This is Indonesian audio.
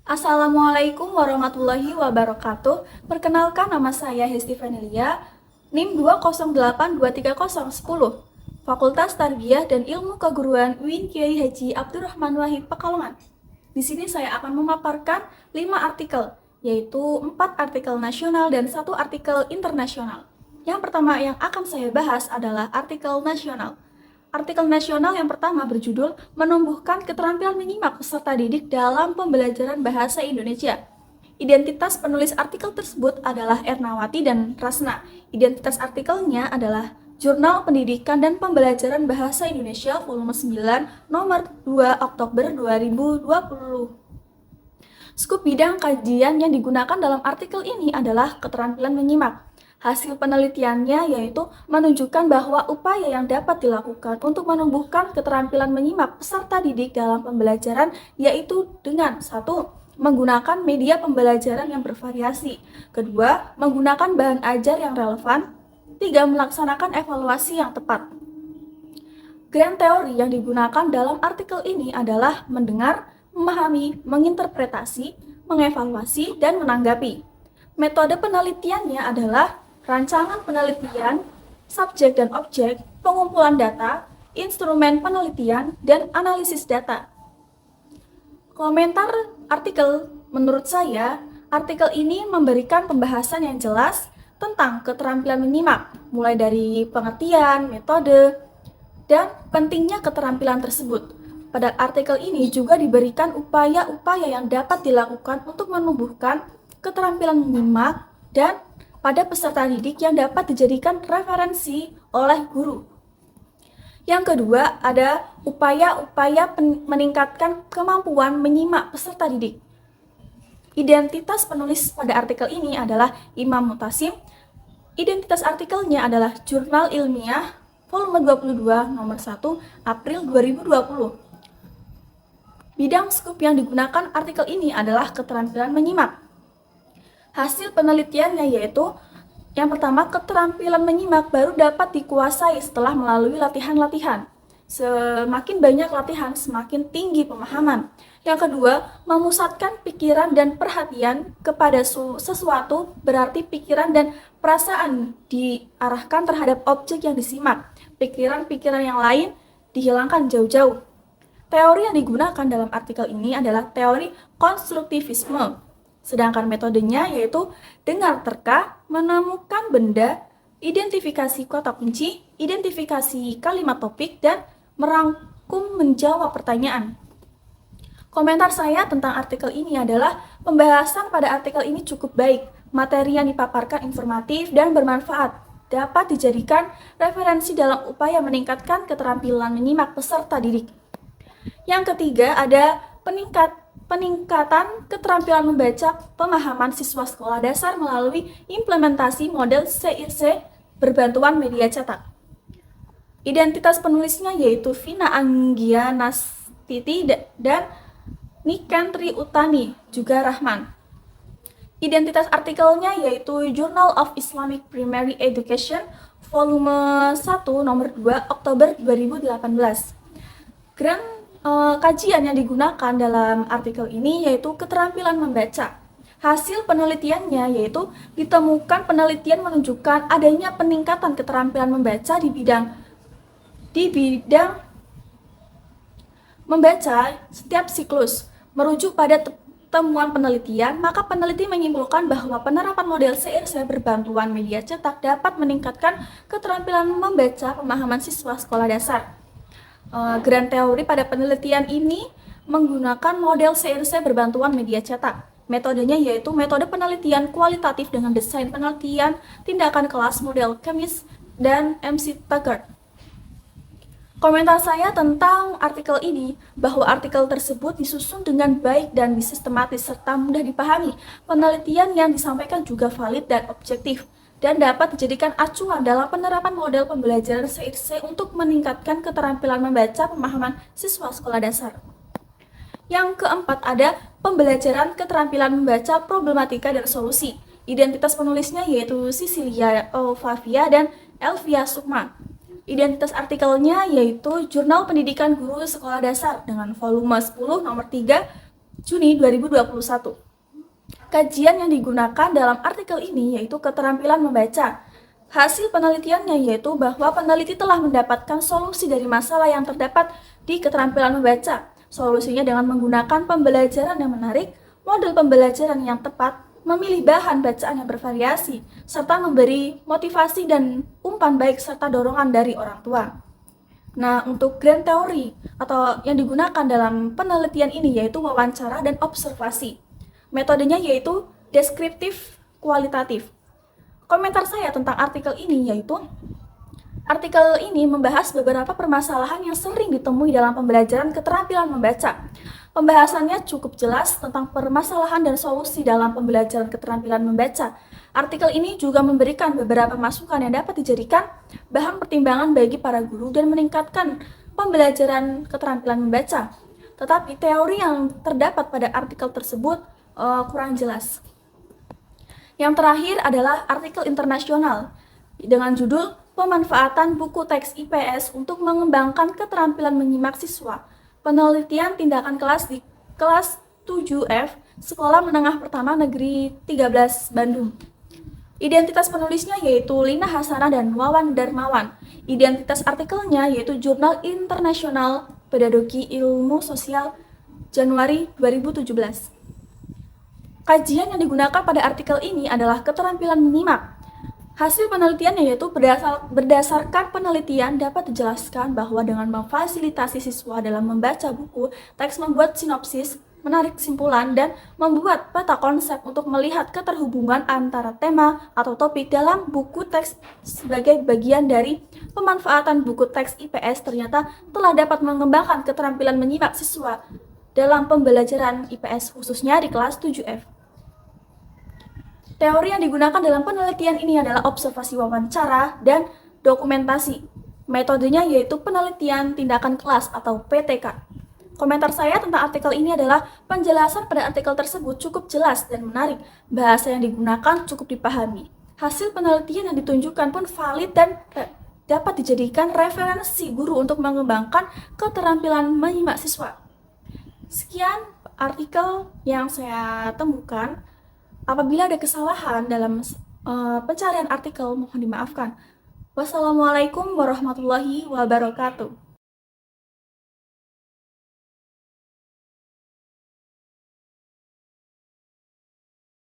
Assalamualaikum warahmatullahi wabarakatuh. Perkenalkan, nama saya Hesti Vanelia, NIM 208230010, Fakultas Tarbiyah dan Ilmu Keguruan UIN Kiai Haji Abdurrahman Wahid Pekalongan. Di sini saya akan memaparkan 5 artikel, yaitu 4 artikel nasional dan 1 artikel internasional. Yang pertama yang akan saya bahas adalah artikel nasional. Artikel nasional yang pertama berjudul Menumbuhkan Keterampilan Menyimak Peserta Didik dalam Pembelajaran Bahasa Indonesia. Identitas penulis artikel tersebut adalah Ernawati dan Rasna. Identitas artikelnya adalah Jurnal Pendidikan dan Pembelajaran Bahasa Indonesia volume 9 nomor 2 Oktober 2020. Skup bidang kajian yang digunakan dalam artikel ini adalah keterampilan menyimak. Hasil penelitiannya yaitu menunjukkan bahwa upaya yang dapat dilakukan untuk menumbuhkan keterampilan menyimak peserta didik dalam pembelajaran yaitu dengan 1. Menggunakan media pembelajaran yang bervariasi. 2. Menggunakan bahan ajar yang relevan. 3. Melaksanakan evaluasi yang tepat. Grand teori yang digunakan dalam artikel ini adalah mendengar, memahami, menginterpretasi, mengevaluasi, dan menanggapi. Metode penelitiannya adalah rancangan penelitian, subjek dan objek, pengumpulan data, instrumen penelitian, dan analisis data. Komentar artikel, menurut saya, artikel ini memberikan pembahasan yang jelas tentang keterampilan menyimak, mulai dari pengertian, metode, dan pentingnya keterampilan tersebut. Pada artikel ini juga diberikan upaya-upaya yang dapat dilakukan untuk menumbuhkan keterampilan menyimak dan pada peserta didik yang dapat dijadikan referensi oleh guru. Yang kedua, ada upaya-upaya meningkatkan kemampuan menyimak peserta didik. Identitas penulis pada artikel ini adalah Imam Mutasim. Identitas artikelnya adalah Jurnal Ilmiah volume 22 nomor 1 April 2020. Bidang skup yang digunakan artikel ini adalah keterampilan menyimak. Hasil penelitiannya yaitu yang pertama, keterampilan menyimak baru dapat dikuasai setelah melalui latihan-latihan. Semakin banyak latihan, semakin tinggi pemahaman. Yang kedua, memusatkan pikiran dan perhatian kepada sesuatu berarti pikiran dan perasaan diarahkan terhadap objek yang disimak. Pikiran-pikiran yang lain dihilangkan jauh-jauh. Teori yang digunakan dalam artikel ini adalah teori konstruktivisme. Sedangkan metodenya yaitu dengar terka, menemukan benda, identifikasi kata kunci, identifikasi kalimat topik, dan merangkum menjawab pertanyaan. Komentar saya tentang artikel ini adalah pembahasan pada artikel ini cukup baik, materi yang dipaparkan informatif dan bermanfaat, dapat dijadikan referensi dalam upaya meningkatkan keterampilan menyimak peserta didik. Yang ketiga ada peningkatan keterampilan membaca pemahaman siswa sekolah dasar melalui implementasi model CIC berbantuan media cetak. Identitas penulisnya yaitu Vina Anggianastiti dan Nikentri Utani, juga Rahman. Identitas artikelnya yaitu Journal of Islamic Primary Education volume 1 nomor 2 Oktober 2018. Kajian yang digunakan dalam artikel ini yaitu keterampilan membaca. Hasil penelitiannya yaitu ditemukan penelitian menunjukkan adanya peningkatan keterampilan membaca di bidang membaca setiap siklus. Merujuk pada temuan penelitian, maka peneliti menyimpulkan bahwa penerapan model CIC berbantuan media cetak dapat meningkatkan keterampilan membaca pemahaman siswa sekolah dasar. Grand teori pada penelitian ini menggunakan model CIC berbantuan media cetak. Metodenya yaitu metode penelitian kualitatif dengan desain penelitian, tindakan kelas model Kemis, dan MC Taggart. Komentar saya tentang artikel ini bahwa artikel tersebut disusun dengan baik dan sistematis serta mudah dipahami. Penelitian yang disampaikan juga valid dan objektif dan dapat dijadikan acuan dalam penerapan model pembelajaran CIC untuk meningkatkan keterampilan membaca pemahaman siswa sekolah dasar. Yang keempat ada pembelajaran keterampilan membaca problematika dan solusi. Identitas penulisnya yaitu Cecilia Flavia dan Elvia Sukma. Identitas artikelnya yaitu Jurnal Pendidikan Guru Sekolah Dasar dengan volume 10 nomor 3 Juni 2021. Kajian yang digunakan dalam artikel ini yaitu keterampilan membaca. Hasil penelitiannya yaitu bahwa peneliti telah mendapatkan solusi dari masalah yang terdapat di keterampilan membaca. Solusinya dengan menggunakan pembelajaran yang menarik, model pembelajaran yang tepat, memilih bahan bacaan yang bervariasi, serta memberi motivasi dan umpan baik serta dorongan dari orang tua. Nah, untuk grand teori atau yang digunakan dalam penelitian ini yaitu wawancara dan observasi. Metodenya yaitu deskriptif kualitatif. Komentar saya tentang artikel ini yaitu artikel ini membahas beberapa permasalahan yang sering ditemui dalam pembelajaran keterampilan membaca. Pembahasannya cukup jelas tentang permasalahan dan solusi dalam pembelajaran keterampilan membaca. Artikel ini juga memberikan beberapa masukan yang dapat dijadikan bahan pertimbangan bagi para guru dan meningkatkan pembelajaran keterampilan membaca. Tetapi teori yang terdapat pada artikel tersebut kurang jelas. Yang terakhir adalah artikel internasional dengan judul Pemanfaatan buku teks IPS untuk mengembangkan keterampilan menyimak siswa. Penelitian tindakan kelas di kelas 7F Sekolah Menengah Pertama Negeri 13 Bandung. Identitas penulisnya yaitu Lina Hasanah dan Wawan Darmawan. Identitas artikelnya yaitu Jurnal Internasional Pedagogi Ilmu Sosial Januari 2017. Kajian yang digunakan pada artikel ini adalah keterampilan menyimak. Hasil penelitiannya yaitu berdasarkan penelitian dapat dijelaskan bahwa dengan memfasilitasi siswa dalam membaca buku, teks membuat sinopsis, menarik kesimpulan, dan membuat peta konsep untuk melihat keterhubungan antara tema atau topik dalam buku teks sebagai bagian dari pemanfaatan buku teks IPS ternyata telah dapat mengembangkan keterampilan menyimak siswa dalam pembelajaran IPS khususnya di kelas 7F. Teori yang digunakan dalam penelitian ini adalah observasi wawancara dan dokumentasi. Metodenya yaitu penelitian tindakan kelas atau PTK. Komentar saya tentang artikel ini adalah penjelasan pada artikel tersebut cukup jelas dan menarik. Bahasa yang digunakan cukup dipahami. Hasil penelitian yang ditunjukkan pun valid dan dapat dijadikan referensi guru untuk mengembangkan keterampilan menyimak siswa. Sekian artikel yang saya temukan. Apabila ada kesalahan dalam pencarian artikel, mohon dimaafkan. Wassalamualaikum warahmatullahi wabarakatuh.